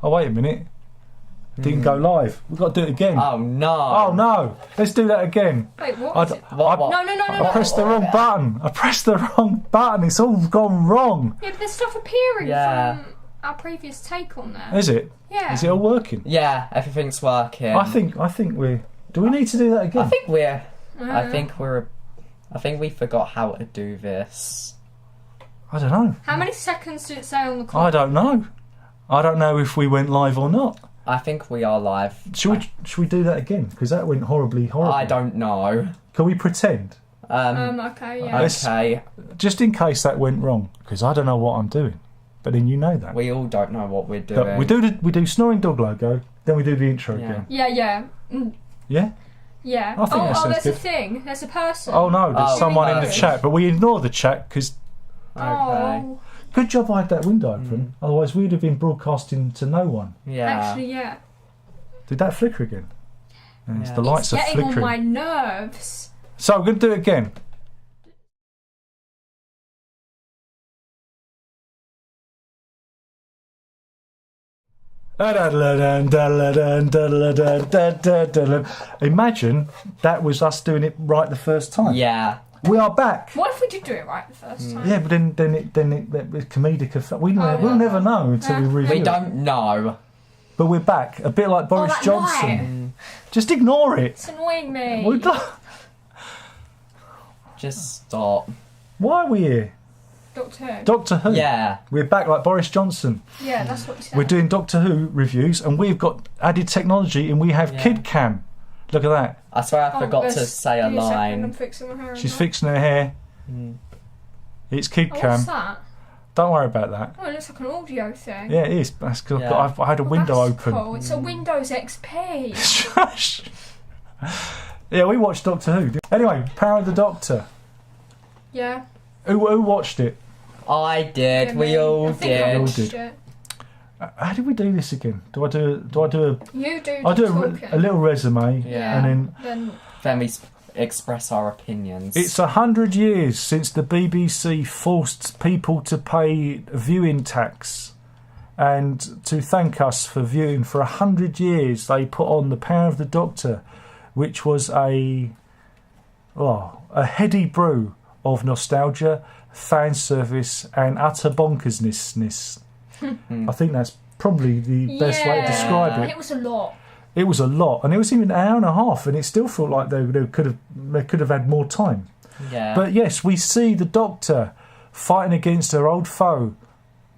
Oh, wait a minute. Didn't go live. We've got to do it again. Oh, no. Oh, no. Let's do that again. Wait, what? What? No. I pressed the wrong button. I pressed the wrong button. It's all gone wrong. Yeah, but there's stuff appearing from our previous take on there. Is it? Yeah. Is it all working? Yeah, everything's working. I think we're... Do we need to do that again? I think we forgot how to do this. I don't know. How many seconds did it say on the clock? I don't know. I don't know if we went live or not. I think we are live. Should we do that again? Because that went horribly. I don't know. Can we pretend? Okay, yeah. Okay. Just in case that went wrong, because I don't know what I'm doing. But then you know that. We all don't know what we're doing. But we do snoring dog logo, then we do the intro again. Yeah. Yeah? Yeah. I think that sounds there's good. a thing. There's a person. Oh no, there's someone in the chat, but we ignore the chat because... Okay. Oh. Good job I had that window open, otherwise we'd have been broadcasting to no one. Yeah. Actually, yeah. Did that flicker again? Yes, Yeah. the lights are Getting flickering. on my nerves. So we're going to do it again. Imagine that was us doing it right the first time. Yeah. We are back. What if we did do it right the first time? Yeah, but then it was comedic effect. We'll never know until we review We it. don't know. But we're back, a bit like Boris that Johnson. Just ignore it. It's annoying me. Just stop. Why are we here? Doctor Who. Doctor Who. Yeah. We're back like Boris Johnson. Yeah, that's what you said. We're doing Doctor Who reviews, and we've got added technology, and we have Kid Cam. Look at that. I swear I forgot to say a Give me second, line. I'm fixing my hair. She's fixing her hair. It's Kid Cam. What's that? Don't worry about that. Oh, it looks like an audio thing. Yeah, it is. That's good. Yeah. I had a window That's open. Cool. It's a Windows XP. Shush. Yeah, we watched Doctor Who. Anyway, Power of the Doctor. Yeah. Who watched it? I did. We all I think I did. watched did. it. How did we do this again? Do I do You do. I do talking. a little resume, Yeah. and Then we express our opinions. it's 100 years since the BBC forced people to pay viewing tax, and to thank us for viewing for 100 years, they put on the Power of the Doctor, which was a heady brew of nostalgia, fan service, and utter bonkersness. I think that's probably the best way to describe it. It was a lot. It was a lot, and it was even an hour and a half, and it still felt like they could have had more time. Yeah. But yes, we see the Doctor fighting against her old foe,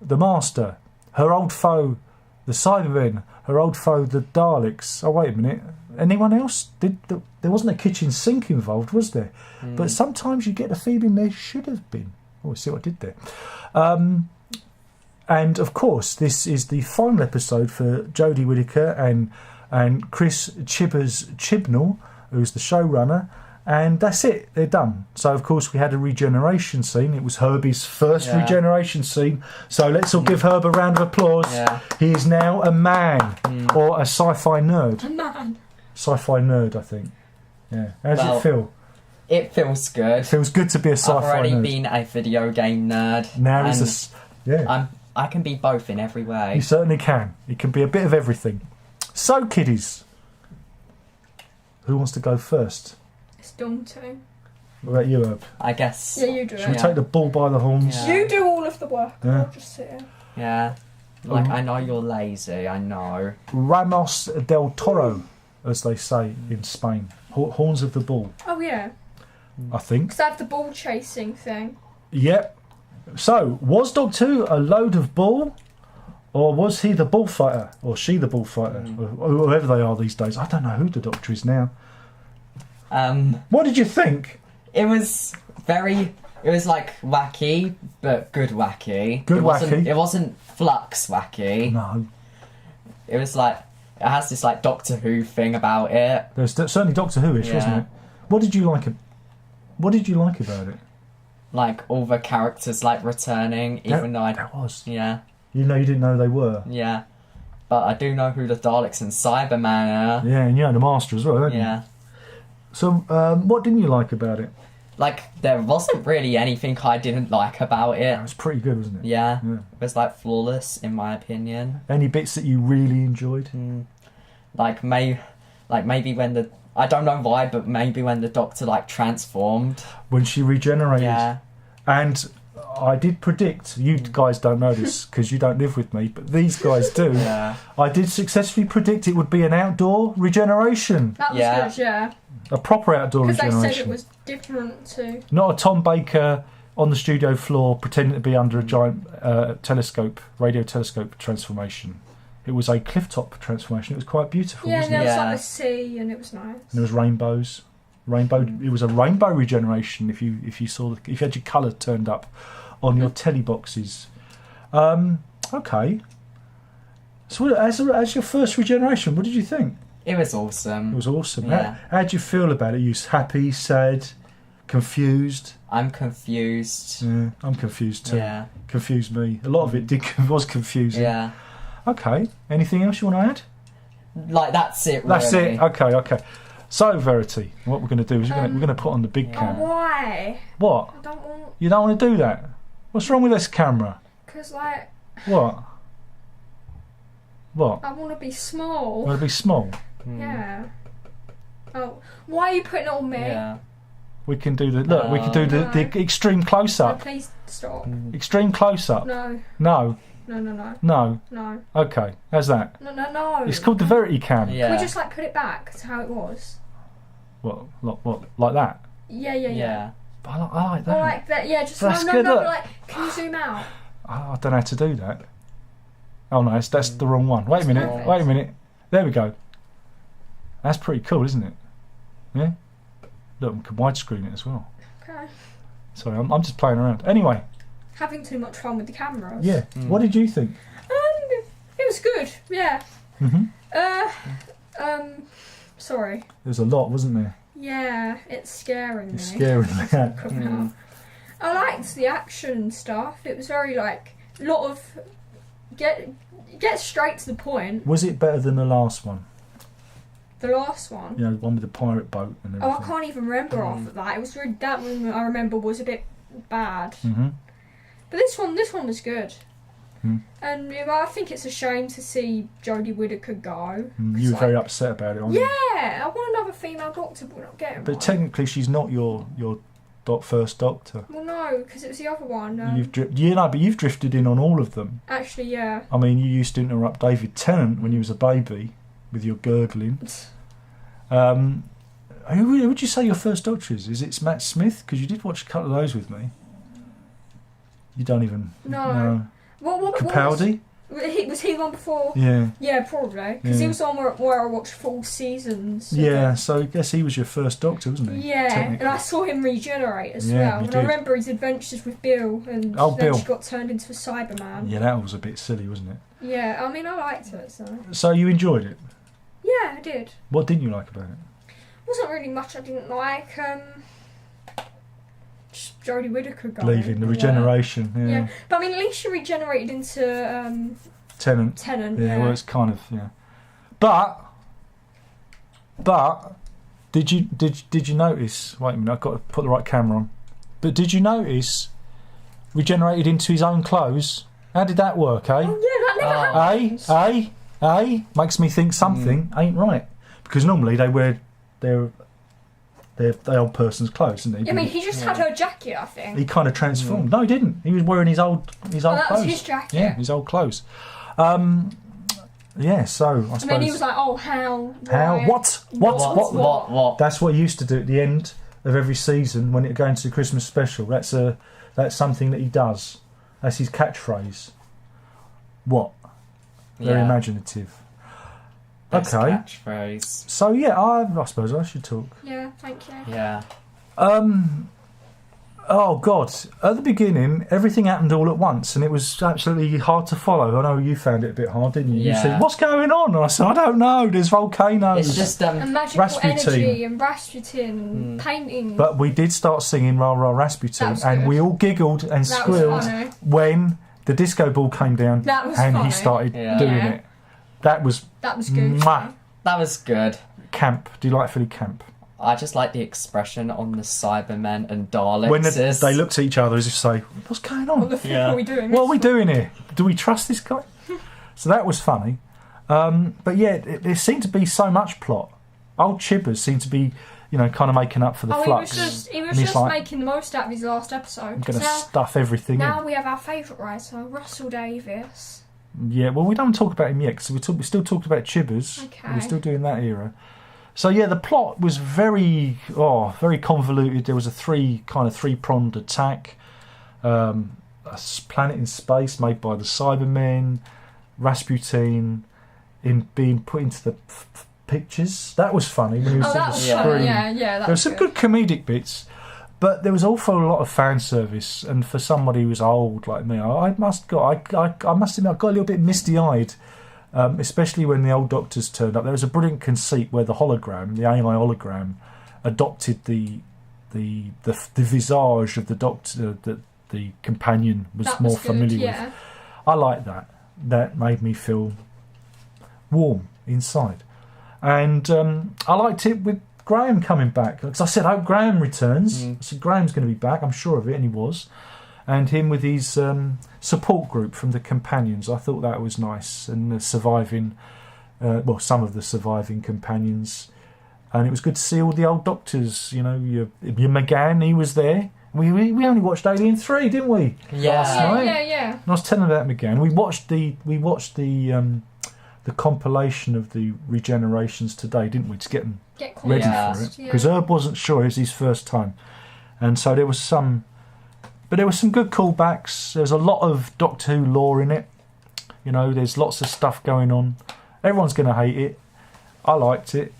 the Master, her old foe, the Cybermen, her old foe, the Daleks. Oh, wait a minute. Anyone else? There wasn't a kitchen sink involved, was there? But sometimes you get the feeling there should have been. Oh, see what I did there. And of course, this is the final episode for Jodie Whittaker and Chris Chibnall, who's the showrunner. And that's it, they're done. So, of course, we had a regeneration scene. It was Herbie's first regeneration scene. So let's all give Herb a round of applause. Yeah. He is now a man, or a sci-fi nerd. A man. Sci-fi nerd, I think. Yeah. How does it feel? It feels good. It feels good to be a sci-fi I've already nerd. been a video game nerd. Now he's I can be both in every way. You certainly can. You can be a bit of everything. So, kiddies, who wants to go first? It's daunting. What about you, Herb? I guess. Yeah, you do Should we it. take the bull by the horns? Yeah. You do all of the work. Yeah. I'll just sit here. Yeah. Like, I know you're lazy, I know. Ramos del Toro, as they say in Spain. Horns of the bull, Oh, yeah. I think. Because I have the ball chasing thing. Yep. So, was Doctor Who a load of bull? Or was he the bullfighter? Or she the bullfighter? Or whoever they are these days. I don't know who the Doctor is now. What did you think? It was like wacky, but good wacky. Wacky. It wasn't flux wacky. No. It was like, it has this like Doctor Who thing about it. There's certainly Doctor Who-ish, wasn't it? What did you like? What did you like about it? Like all the characters like returning, even though that was. Yeah. You didn't know they were. Yeah. But I do know who the Daleks and Cyberman are. Yeah, and you know the Master as well, don't you? Yeah. So, what didn't you like about it? like, there wasn't really anything I didn't like about it. It was pretty good, wasn't it? Yeah. Yeah. It was, like, flawless, in my opinion. Any bits that you really enjoyed? Like, maybe when the... I don't know why, but maybe when the Doctor, like, transformed. When she regenerated. Yeah. And I did predict, you guys don't know this because you don't live with me, but these guys do. Yeah. I did successfully predict it would be an outdoor regeneration. That was Yeah. good, yeah. A proper outdoor Because they regeneration. said it was different to... Not a Tom Baker on the studio floor pretending to be under a giant radio telescope transformation. It was a clifftop transformation. It was quite beautiful, Yeah, wasn't there it? was Yeah. like the sea and it was nice. And there was rainbows. It was a rainbow regeneration if you saw if you had your colour turned up on your telly boxes. Okay. So as your first regeneration, what did you think? It was awesome. It was awesome. Yeah. How did you feel about it? You was happy, sad, confused? I'm confused. Yeah, I'm confused too. Yeah. Confused me. A lot of it was confusing. Yeah. Okay. Anything else you want to add? Like, that's it, really. That's it. Okay. So, Verity, what we're going to do is we're going to put on the big Oh, camera. why? What? I don't want... You don't want to do that? What's wrong with this camera? Because, like, What? I want to be small. Want to be small? Yeah. Oh, why are you putting it on me? Yeah. We can do we can do No. the extreme close No, up. please stop. Extreme close up. No. No. No. Okay. How's that? No. It's called the Verity cam. Yeah. Can we just, like, put it back to how it was? What? Like that? Yeah. Yeah. I like that. Or like that, yeah, just That's no, good, look. like, can you zoom out? I don't know how to do that. Oh no, that's the wrong one. Wait a minute. Perfect. Wait a minute. There we go. That's pretty cool, isn't it? Yeah. Look, we can widescreen it as well. Okay. Sorry, I'm just playing around. Anyway, Having too much fun with the cameras. yeah. What did you think? It was good, yeah. Sorry. There was a lot, wasn't there? Yeah, it's scaring me. It's scary. I liked the action stuff. It was very, like, a lot of... Get straight to the point. Was it better than the last one? The last one. You know, the one with the pirate boat and everything. Oh, I can't even remember after that. It was really, that one I remember was a bit bad. But this one was good. And I think it's a shame to see Jodie Whittaker go. You were very upset about it, aren't you? Yeah, I want another female doctor, but we're not getting But one. technically, she's not your first Doctor. Well, no, because it was the other one. But you've drifted in on all of them. Actually, yeah. I mean, you used to interrupt David Tennant when he was a baby with your gurgling. Who would you say your first Doctor is? Is it Matt Smith? Because you did watch a couple of those with me. You don't even... No. What Capaldi? Was he the one before? Yeah. Yeah, probably. Because Yeah. he was the one where I watched full seasons. Yeah, so I guess he was your first Doctor, wasn't he? Yeah, and Technically. I saw him regenerate as Yeah, well. you And did. I remember his adventures with Bill, and Oh, then Bill. she got turned into a Cyberman. Yeah, that was a bit silly, wasn't it? Yeah, I mean, I liked it, so... So you enjoyed it? Yeah, I did. What didn't you like about it? Wasn't really much I didn't like. Just Jodie Whittaker going. Leaving, the regeneration, yeah. Yeah, but I mean, at least she regenerated into Tennant. Tennant. Yeah, well, it's kind of, yeah. But did you notice? Wait a minute, I've got to put the right camera on. But did you notice? Regenerated into his own clothes. How did that work, eh? Oh yeah, that never happens. Makes me think something ain't right. Because normally they wear their the old person's clothes, isn't he? I mean, he just had her jacket, I think. He kind of transformed. No, he didn't. He was wearing his old clothes. That was his jacket. Yeah, his old clothes. Yeah, so I suppose. And then he was like, "Oh, how? How? Why? What? That's what he used to do at the end of every season when it goes into the Christmas special. That's something that he does. That's his catchphrase. What? Very imaginative. Best Okay. catchphrase. So yeah, I suppose I should talk. Yeah, thank you. Yeah. Oh God! At the beginning, everything happened all at once, and it was absolutely hard to follow. I know you found it a bit hard, didn't you? You Yeah. said, "What's going on?" And I said, "I don't know. There's volcanoes." It's just And magical Rasputin. energy and Rasputin painting. But we did start singing "Ra Ra Rasputin," That was and good. we all giggled and That was squealed funny. when the disco ball came down That was and funny. he started Yeah. doing Yeah. it. That was That was good. mwah, that was good. camp, delightfully camp. I just like the expression on the Cybermen and Daleks. When they looked at each other as if to say, what's going on? What the fuck are we doing? What are we doing here? Do we trust this guy? So that was funny. But yeah, there seemed to be so much plot. Old Chibbers seemed to be, kind of making up for the flux. He was just making the most out of his last episode. I'm going to stuff everything now in. we have our favourite writer, Russell Davies. Yeah, well, we don't talk about him yet, because we still talked about Chibbers. Okay. We're still doing that era. So yeah, the plot was very convoluted. There was a three-pronged attack. A planet in space made by the Cybermen, Rasputin, in being put into the pictures. That was funny when he was on the screen. Funny. Yeah, there was some good comedic bits, but there was also a lot of fan service. And for somebody who was old like me, I must admit, I got a little bit misty-eyed. Especially when the old Doctors turned up. There was a brilliant conceit where the hologram, the AI hologram, adopted the visage of the Doctor that the companion was more familiar with. I like that. That made me feel warm inside. And I liked it with Graham coming back. Because I said, I hope Graham returns. I said, Graham's going to be back, I'm sure of it, and he was. And him with his support group from the companions. I thought that was nice. And the surviving, some of the surviving companions. And it was good to see all the old Doctors. Your McGann, he was there. We only watched Alien 3, didn't we? Yeah. Last night. Yeah. And I was telling about McGann. We watched the compilation of the regenerations today, didn't we? To get them ready for it. Because Herb wasn't sure. It was his first time. And so there was some good callbacks. There's a lot of Doctor Who lore in it. There's lots of stuff going on. Everyone's going to hate it. I liked it.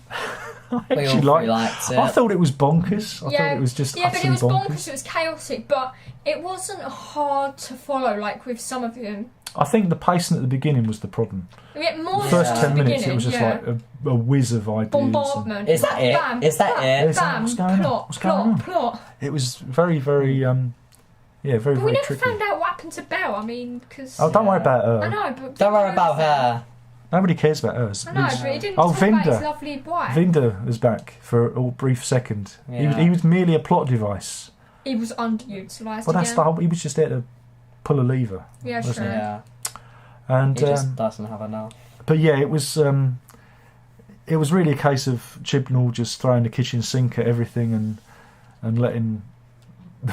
I actually liked it. I thought it was bonkers. I thought it was just but it was bonkers. It was chaotic, but it wasn't hard to follow like with some of them. I think the pacing at the beginning was the problem. We had more the first 10 minutes, it was just like a whiz of ideas. Bombardment. Is that it? Bam, Is that it? Bam, What's going on? What's going on? Plot. It was very, very, very, But we very never tricky. found out what happened to Belle. I mean, because Oh, don't worry about her. I know, but Don't worry about her. Nobody cares about hers. I know, but he didn't talk about his lovely wife. Vinda was back for a brief second. Yeah. He was merely a plot device. He was underutilised. Well, that's the whole. He was just there to pull a lever. Yeah, wasn't sure. he? Yeah. And He just doesn't have enough. but yeah, it was really a case of Chibnall just throwing the kitchen sink at everything and letting it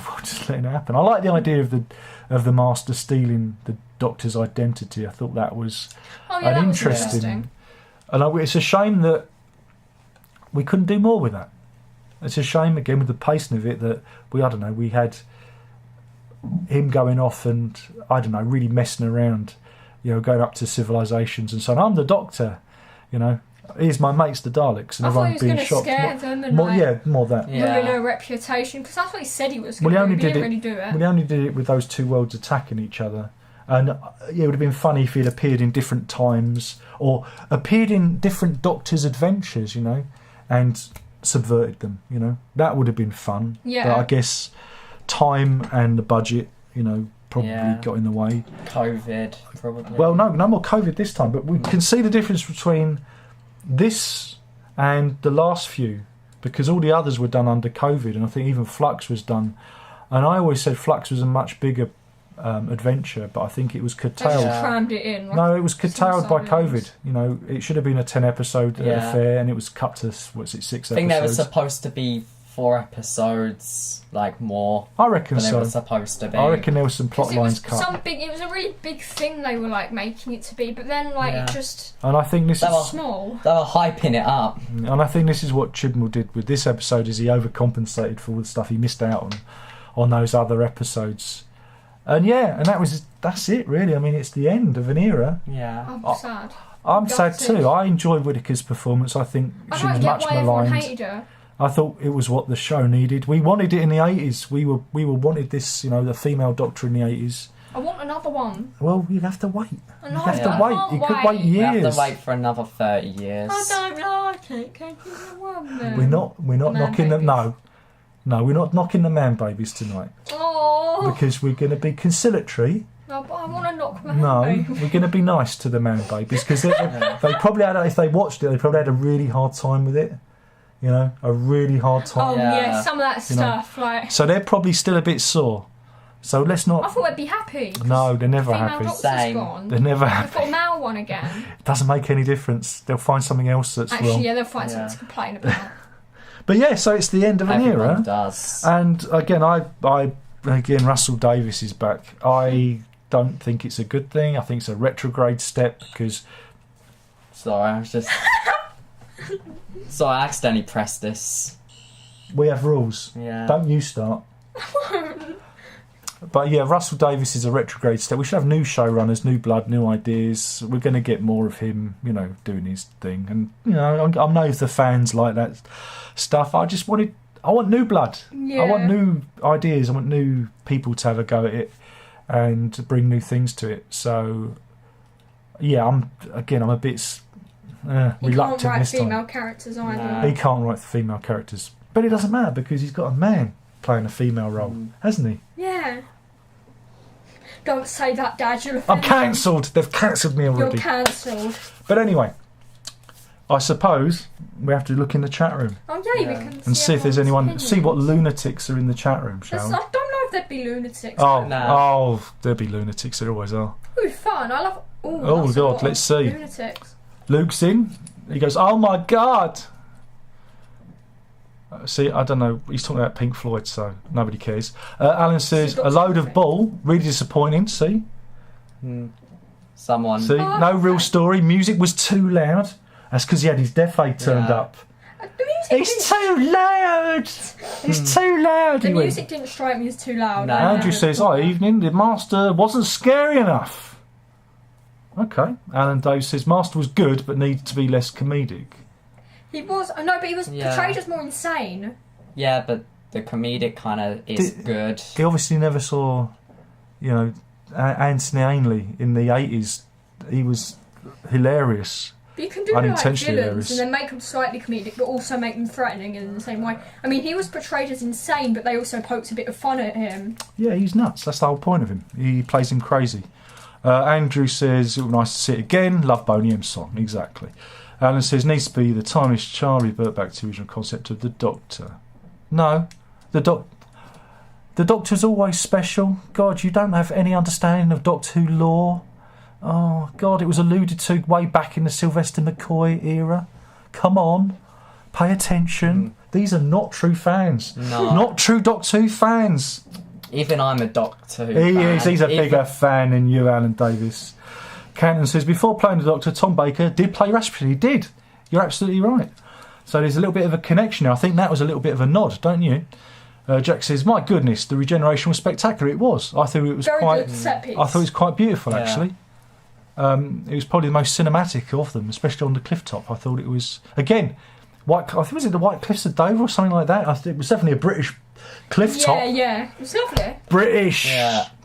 happen. I like the idea of the Master stealing the Doctor's identity. I thought that was that was interesting. And it's a shame that we couldn't do more with that. It's a shame again with the pacing of it that we had him going off and really messing around. Going up to civilizations and so on. I'm the Doctor, Here's my mates, the Daleks, and I thought everyone he was being going to shocked. scare them and more that. ruin her reputation, because that's what he said he was going Well, to do. he He didn't really do it. Well, he only did it with those two worlds attacking each other. And it would have been funny if he'd appeared in different times or appeared in different Doctors' adventures, and subverted them. That would have been fun. Yeah. But I guess time and the budget, probably got in the way. COVID, probably. Well, no more COVID this time, but we can see the difference between this and the last few, because all the others were done under COVID, and I think even Flux was done. And I always said Flux was a much bigger adventure, but I think it was They curtailed. just crammed it in. No, it was curtailed by Silence. COVID. It should have been a 10-episode affair, and it was cut to 6 episodes. I think there was supposed to be 4 episodes, more. I reckon than so. It was supposed to be. I reckon there was some plot It was lines cut. it was a really big thing they were making it to be, but then it just And I think this is small. They were hyping it up. And I think this is what Chibnall did with this episode: is he overcompensated for all the stuff he missed out on those other episodes. And that's it really. I mean, it's the end of an era. Yeah. I'm sad. I'm sad too. I enjoyed Whittaker's performance. I think she was much why everyone maligned. hated her. I thought it was what the show needed. We wanted it in the 80s. We wanted this, the female Doctor in the 80s. I want another one. Well, you'd have to wait. I You'd know, have to I wait. can't You could wait. wait We years. have to wait for another 30 years. I don't like it. Can you give me one then? We're not Man knocking them. babies. No, we're not knocking the man babies tonight Oh. because we're going to be conciliatory. No, but I want to knock my No, baby. we're going to be nice to the man babies because they probably had, if they watched it, they probably had a really hard time with it. You know, a really hard time. Oh yeah, some of that You know. stuff. Like, So they're probably still a bit sore. So let's I not. thought they'd be happy. 'cause No, they're never female happy. doctor's Same. gone. They're never They've happy. got a male one again. It doesn't make any difference. They'll find something else that's Actually, wrong. yeah, they'll find Yeah. something to complain about. But yeah, so it's the end of an Everyone era. does. And again, again, Russell Davies is back. I don't think it's a good thing. I think it's a retrograde step because Sorry, I was just. Sorry, I accidentally pressed this. we have rules. Yeah. Don't you start. But yeah, Russell Davies is a retrograde step. We should have new showrunners, new blood, new ideas. We're going to get more of him, you know, doing his thing. And you know, I know the fans like that stuff. I want new blood. Yeah. I want new ideas. I want new people to have a go at it and to bring new things to it. So yeah, I'm a bit He can't reluctant write this female time. characters No. either. He can't write the female characters, but it doesn't matter because he's got a man playing a female role, hasn't he? Yeah. Don't say that, Dad. You'll I'm offend cancelled. They've cancelled me me. You're already. cancelled. But anyway, I suppose we have to look in the chat room Oh yeah, Yeah. we can and see if there's anyone. everyone's See what opinions. lunatics are in the chat room, There's- shall I we? don't know if there'd be lunatics. Oh, No. oh, there'll be lunatics. There always are. Ooh, fun. I love. Ooh, Oh, that's a God, lot let's of see. Lunatics. Luke's in. He goes, "Oh my God." See, I don't know. He's talking about Pink Floyd, so nobody cares. Alan says, Doctor "A load of Who. bull. Really disappointing." See, Someone. see, Oh, no real okay. story. Music was too loud. That's because he had his death aid turned Yeah. up. The music. It's didn't- too loud. It's too loud. The he went. music didn't strike me as too loud. No. I Andrew never says, thought "Oh, that. evening. The Master wasn't scary enough." Okay. Alan Dave says, "Master was good, but needed to be less comedic." He was. No, but he was Yeah. portrayed as more insane. Yeah, but the comedic kind of is Did- good. He obviously never saw, you know, Anthony Ainley in the 80s. He was hilarious. But you can do like Unintentionally villains hilarious. and then make them slightly comedic, but also make them threatening in the same way. I mean, he was portrayed as insane, but they also poked a bit of fun at him. Yeah, he's nuts. That's the whole point of him. He plays him crazy. Andrew says, "It was nice to see it again. Love Boney M song." Exactly. Alan says, "Needs to be the timeless child revert back to the original concept of the Doctor." No, the Doctor's always special. God, you don't have any understanding of Doctor Who lore. Oh, God, it was alluded to way back in the Sylvester McCoy era. Come on, pay attention. These are not true fans. No. Not true Doctor Who fans. Even I'm a Doctor Who He fan. is. He's a Even- bigger fan than you, Alan Davis. Canton says, "Before playing the Doctor, Tom Baker did play Rasputin." He did. You're absolutely right. So there's a little bit of a connection there. I think that was a little bit of a nod, don't you? Jack says, "My goodness, the regeneration was spectacular." It was. I thought it was Very quite. good set piece. I thought it was quite beautiful, Yeah. actually. It was probably the most cinematic of them, especially on the cliff top. I thought it was again. I think was it the White Cliffs of Dover or something like that. I think it was definitely a British cliff top. Yeah, it was lovely. British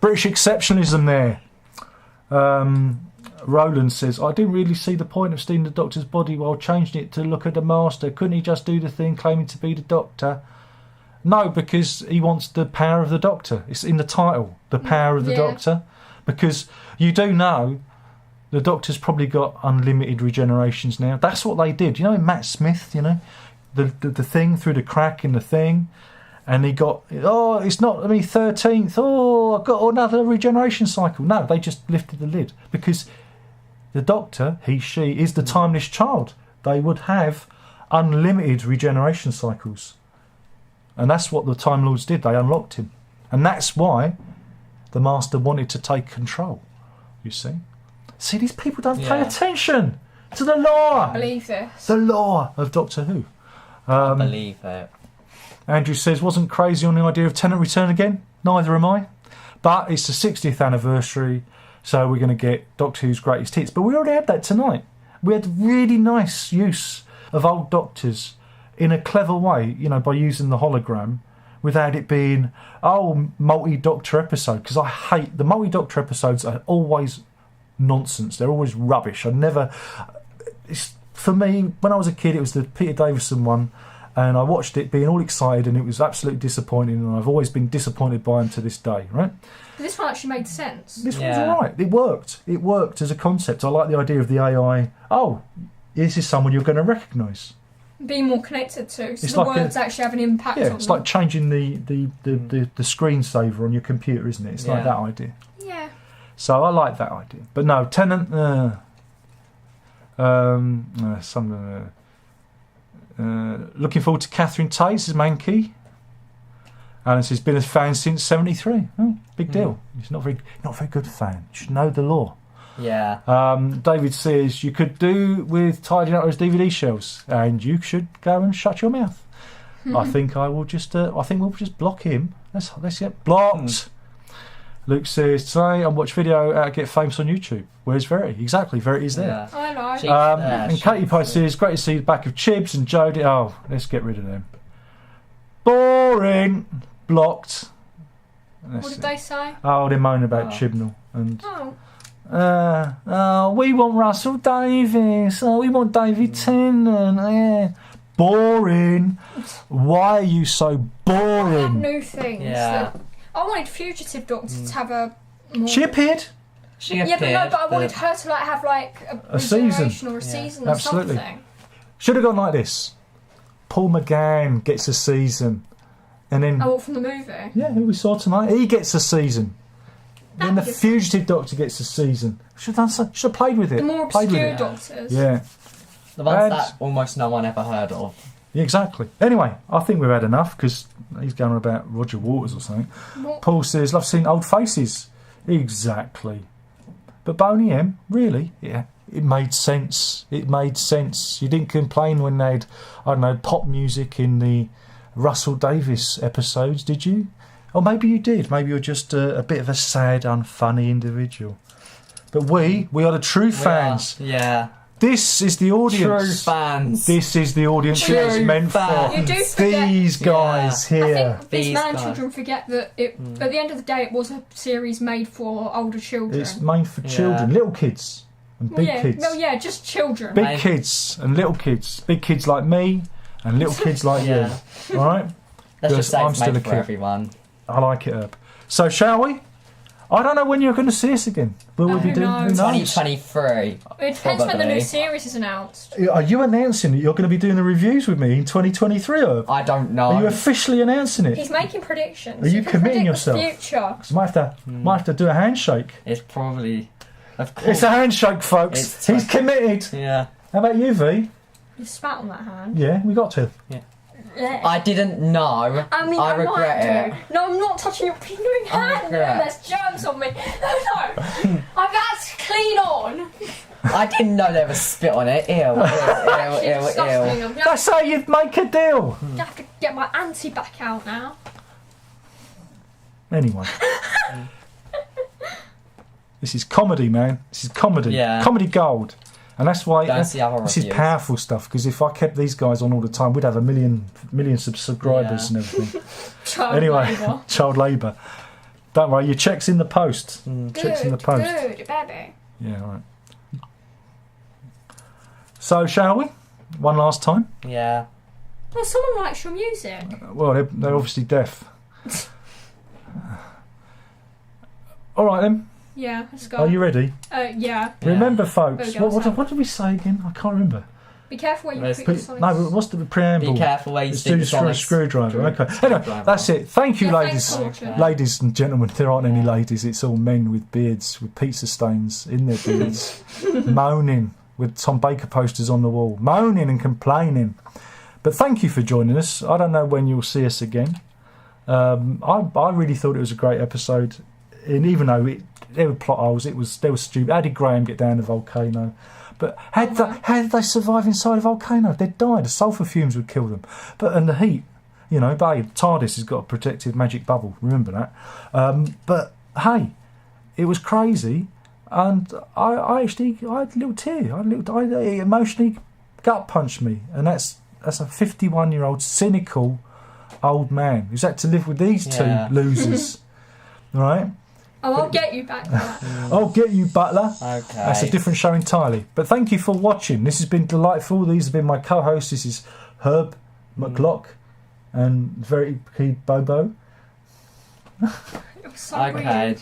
exceptionalism there. Roland says, "I didn't really see the point of stealing the Doctor's body while changing it to look at the Master. Couldn't he just do the thing claiming to be the Doctor?" No, because he wants the power of the Doctor. It's in the title, the power of the Yeah. Doctor. Because you do know the Doctor's probably got unlimited regenerations now. That's what they did. You know, in Matt Smith, you know, the thing through the crack in the thing. And he got, "Oh, it's not me 13th. Oh, I've got another regeneration cycle." No, they just lifted the lid. Because the Doctor, she, is the timeless child. They would have unlimited regeneration cycles. And that's what the Time Lords did. They unlocked him. And that's why the Master wanted to take control, you see. See, these people don't pay Yeah. attention to the lore. I believe this. The lore of Doctor Who. I believe it. Andrew says, "Wasn't crazy on the idea of Tennant return again. Neither am I. But it's the 60th anniversary, so we're going to get Doctor Who's greatest hits." But we already had that tonight. We had really nice use of old Doctors in a clever way, you know, by using the hologram without it being, multi-Doctor episode. Because I hate the multi-Doctor episodes are always nonsense. They're always rubbish. For me, when I was a kid, it was the Peter Davison one. And I watched it being all excited, and it was absolutely disappointing, and I've always been disappointed by him to this day, right? This one actually made sense. This Yeah. one's alright. It worked. It worked as a concept. I like the idea of the AI. Oh, this is someone you're going to recognise. Be more connected to, so It's the like words actually have an impact on it's them. like changing the screensaver on your computer, isn't it? It's like that idea. Yeah. So I like that idea. But no, Tennant. Looking forward to Catherine Tate as Mankey. Alan says been a fan since '73. Oh, big deal. He's not very good fan. You should know the law. Yeah. David says you could do with tidying up those DVD shelves, and you should go and shut your mouth. I think I will just. I think we'll just block him. Let's get blocked. Luke says today I watched video how to get famous on YouTube. Where's Verity? Exactly, Verity's there. Yeah. I know. She's And Katie Pye says great to see the back of Chibs and Jodie. Oh, let's get rid of them. Boring. Blocked. What did they say? Oh, they're moaning about Chibnall and. Oh. We want Russell Davies. We want David Tennant. Yeah. Boring. Why are you so I have boring? new things. Yeah. I wanted Fugitive Doctor to have a more... Chiphead? She Yeah, appeared, but I wanted her to like have like a season. regeneration or a season or Absolutely. something. Should have gone like this. Paul McGann gets a season. And then... Oh, what, from the movie? Yeah, who we saw tonight. He gets a season. Then the That'd be Fugitive Doctor gets a season. Should have played with it. The more Played with obscure it. Doctors. Yeah. The ones And- that almost no one ever heard of. Yeah, exactly. Anyway, I think we've had enough because he's going on about Roger Waters or something. What? Paul says, love seeing old faces. Exactly. But Boney M, really? Yeah. It made sense. It made sense. You didn't complain when they had, I don't know, pop music in the Russell Davies episodes, did you? Or maybe you did. Maybe you're just a bit of a sad, unfunny individual. But we are the true fans. Yeah. This is the audience. True fans. This is the audience True it was meant fans. for. You do forget- These guys I here. think these These man guys. children forget that it, at the end of the day it was a series made for older children. It's made for children, little kids and big kids. Well, yeah, just children. Big kids and little kids. Big kids like me and little kids like you. All right? Let's just say I'm it's still made a for kid. everyone. I like it, Herb. So, shall we? I don't know when you're going to see us again. Will we be Who doing? knows? Who knows? 2023. It depends when the Probably. new series is announced. Are you announcing that you're going to be doing the reviews with me in 2023, Herb? I don't know. Are you officially announcing it? He's making predictions. Are you can committing predict yourself? The future. 'Cause might have to do a handshake. It's probably... Of course. It's a handshake, folks. It's He's committed. Yeah. How about you, V? You spat on that hand. Yeah, we got to. I didn't know. I mean, I I regret might do. No, I'm not touching your peeling hand. regret. There's germs on me. No. That's clean on. I didn't know there was spit on it. Ew, ew, Actually ew, ew, disgusting. ew. I'm gonna That's how you'd make a deal. have to get my auntie back out now. Anyway. This is comedy, man. This is comedy. Yeah. Comedy gold. And that's why Don't see other this is reviews. powerful stuff, because if I kept these guys on all the time, we'd have a million subscribers and everything. Child Anyway, labour. child labour. Don't worry, your check's in the post. Check's in the post. Good, baby. Yeah, all right. So, shall we? One last time? Yeah. Well, someone likes your music. Well, they're obviously deaf. All right, then. Yeah, let's go. Are you ready? Yeah. Yeah. Remember, There folks, we go, what did we say again? I can't remember. Be careful where you Let's put put- your sonics. No, but what's the preamble? Be careful where you It's stick do the a sonics. screwdriver. Okay. Anyway, Screwdriver. that's it. Thank you, Yeah, ladies. thanks for watching. Ladies and gentlemen, there aren't any ladies. It's all men with beards, with pizza stains in their beards, moaning with Tom Baker posters on the wall, moaning and complaining. But thank you for joining us. I don't know when you'll see us again. I really thought it was a great episode, and even though there were plot holes, there was stupid. How did Graham get down the volcano? But how did they survive inside a volcano? They'd die. The sulphur fumes would kill them. And the heat, but hey, TARDIS has got a protective magic bubble. Remember that. But hey, it was crazy, and I actually had a little tear. It emotionally gut punched me, and that's a 51-year-old cynical old man who's had to live with these Yeah. two losers. All right. Oh, I'll get you back for that. I'll get you, Butler. Okay. That's a different show entirely. But thank you for watching. This has been delightful. These have been my co-hosts. This is Herb McLock and Very Key Bobo. It was so Okay. weird.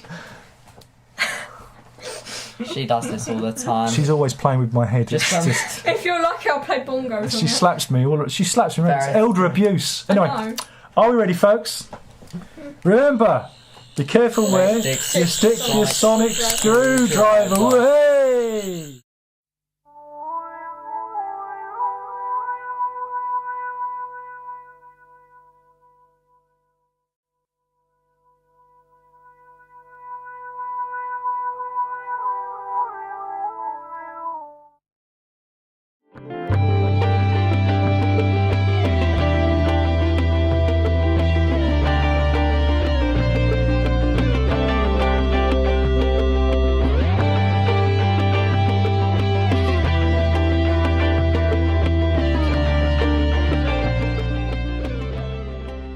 She does this all the time. She's always playing with my head. Just, It's just If you're lucky, I'll play bongos. she slaps me. She slaps me. It's Very- elder abuse. I Anyway, know. are we ready, folks? Remember, be careful where you stick your sonic screwdriver. Way.